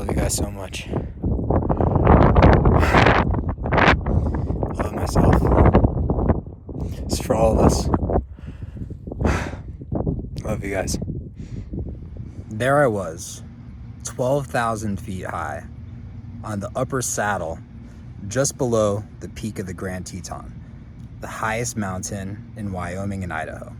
love you guys so much. I love myself. It's for all of us. Love you guys. There I was, 12,000 feet high, on the upper saddle, just below the peak of the Grand Teton, the highest mountain in Wyoming and Idaho.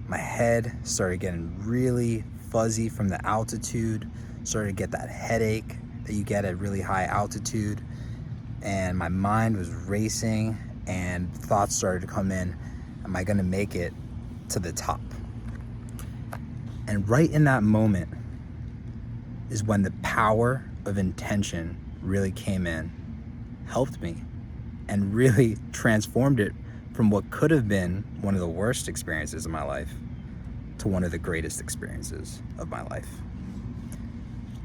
My head started getting really fuzzy from the altitude, started to get that headache that you get at really high altitude, and my mind was racing and thoughts started to come in, am I gonna make it to the top? And right in that moment is when the power of intention really came in, helped me, and really transformed it from what could have been one of the worst experiences of my life to one of the greatest experiences of my life.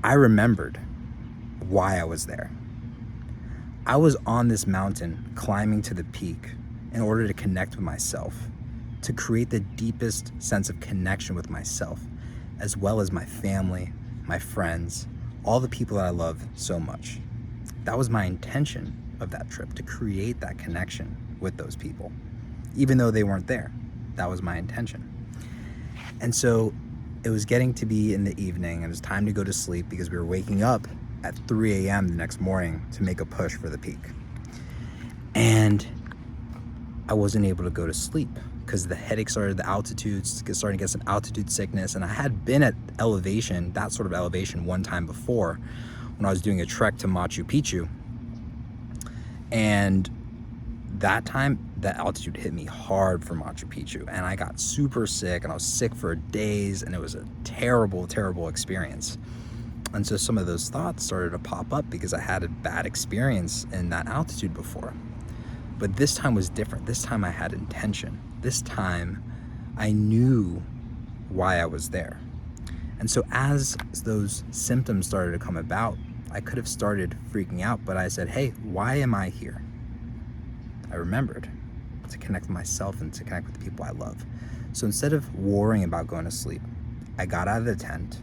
I remembered why I was there. I was on this mountain climbing to the peak in order to connect with myself, to create the deepest sense of connection with myself, as well as my family, my friends, all the people that I love so much. That was my intention of that trip, to create that connection with those people. Even though they weren't there, that was my intention. And so it was getting to be in the evening and it was time to go to sleep because we were waking up at 3 a.m. the next morning to make a push for the peak. And I wasn't able to go to sleep because the headache started, the altitude, starting to get some altitude sickness. And I had been at elevation, that sort of elevation, one time before when I was doing a trek to Machu Picchu. And that time, that altitude hit me hard for Machu Picchu, and I got super sick, and I was sick for days, and it was a terrible, terrible experience. And so some of those thoughts started to pop up because I had a bad experience in that altitude before. But this time was different. This time I had intention. This time I knew why I was there. And so as those symptoms started to come about, I could have started freaking out, but I said, hey, why am I here? I remembered to connect with myself and to connect with the people I love. So instead of worrying about going to sleep, I got out of the tent.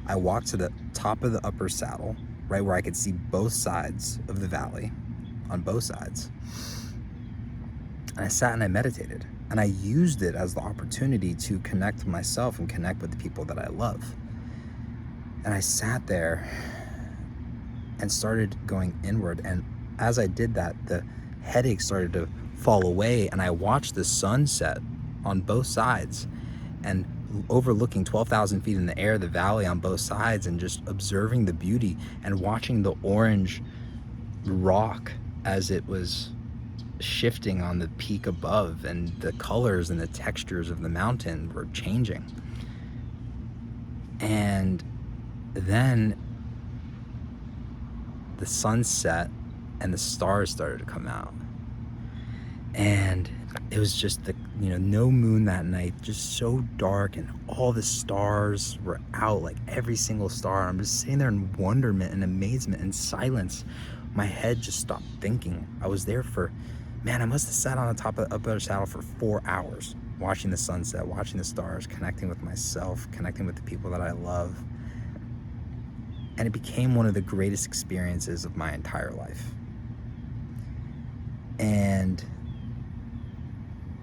I walked to the top of the upper saddle, right where I could see both sides of the valley, on both sides. And I sat and I meditated. And I used it as the opportunity to connect with myself and connect with the people that I love. And I sat there and started going inward. And as I did that, the headache started to fall away, and I watched the sunset on both sides and overlooking 12,000 feet in the air, the valley on both sides, and just observing the beauty and watching the orange rock as it was shifting on the peak above, and the colors and the textures of the mountain were changing. And then the sun set and the stars started to come out, and it was just no moon that night, just so dark, and all the stars were out, like every single star. I'm just sitting there in wonderment and amazement and silence. My head just stopped thinking. I was there for, I must have sat on the top of the upper saddle for 4 hours, watching the sunset, watching the stars, connecting with myself, connecting with the people that I love. And it became one of the greatest experiences of my entire life. And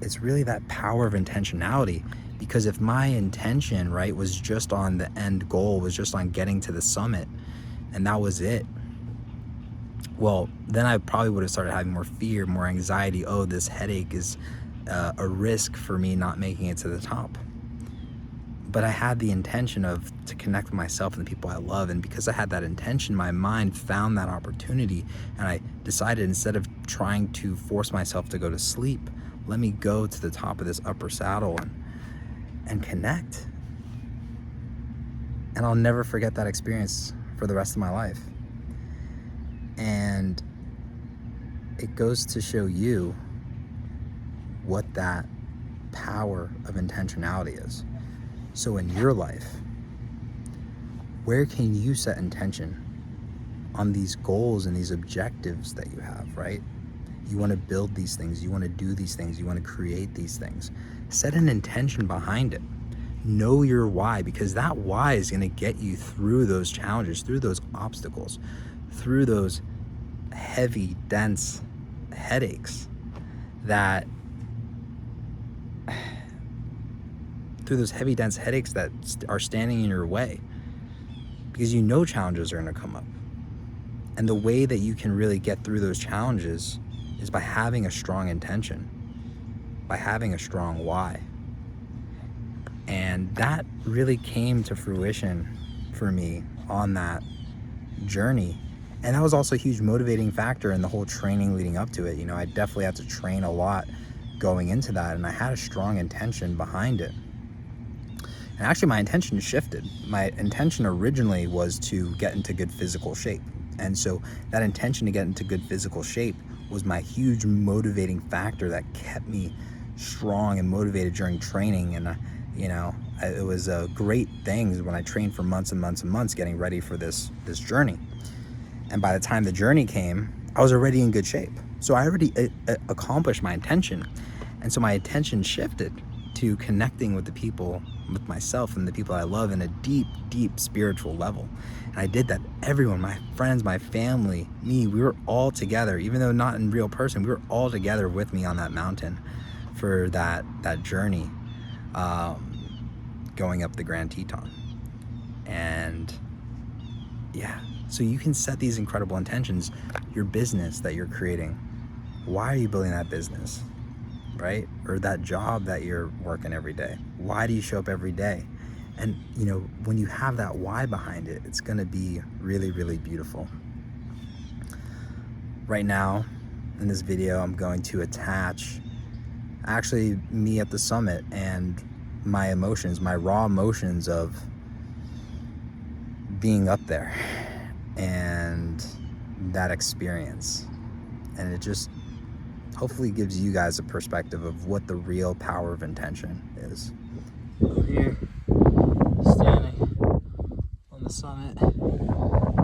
it's really that power of intentionality, because if my intention, right, was just on the end goal, was just on getting to the summit, and that was it, well, then I probably would have started having more fear, more anxiety. Oh, this headache is a risk for me not making it to the top. But I had the intention to connect with myself and the people I love. And because I had that intention, my mind found that opportunity. And I decided, instead of trying to force myself to go to sleep, let me go to the top of this upper saddle and connect. And I'll never forget that experience for the rest of my life. And it goes to show you what that power of intentionality is. So in your life, where can you set intention on these goals and these objectives that you have, right? You want to build these things, you want to do these things, you want to create these things. Set an intention behind it. Know your why, because that why is going to get you through those challenges, through those obstacles, through those heavy, dense headaches that are standing in your way, because you know challenges are going to come up. And the way that you can really get through those challenges is by having a strong intention, by having a strong why. And that really came to fruition for me on that journey. And that was also a huge motivating factor in the whole training leading up to it. You know, I definitely had to train a lot going into that, and I had a strong intention behind it. And actually my intention shifted. My intention originally was to get into good physical shape. And so that intention to get into good physical shape was my huge motivating factor that kept me strong and motivated during training. And it was a great thing when I trained for months and months and months getting ready for this journey. And by the time the journey came, I was already in good shape. So I already accomplished my intention. And so my attention shifted to connecting with the people, with myself and the people I love in a deep, deep spiritual level. And I did that. Everyone, my friends, my family, me, we were all together, even though not in real person, we were all together with me on that mountain for that journey, going up the Grand Teton. And yeah, so you can set these incredible intentions. Your business that you're creating, why are you building that business, right? Or that job that you're working every day, why do you show up every day? And when you have that why behind it, it's gonna be really, really beautiful. Right now in this video, I'm going to attach actually me at the summit and my emotions, my raw emotions of being up there and that experience. And it just hopefully gives you guys a perspective of what the real power of intention is. I'm here, standing on the summit,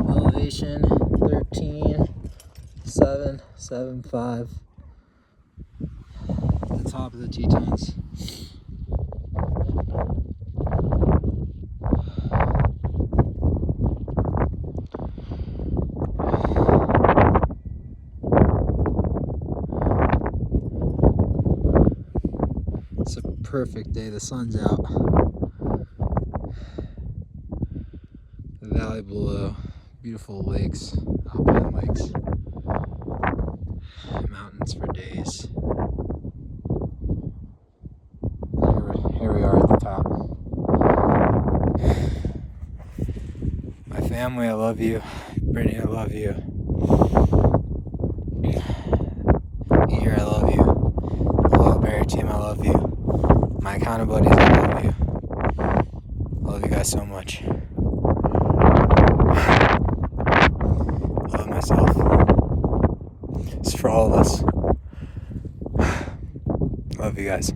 elevation 13,775, the top of the Tetons. It's a perfect day, the sun's out. The valley below, beautiful lakes, alpine lakes, mountains for days. Here we are at the top. My family, I love you. Brittany, I love you. Ear, I love you. The Wildberry team, I love you. My accountabilities, I love you. I love you guys so much. I love myself. It's for all of us. Love you guys.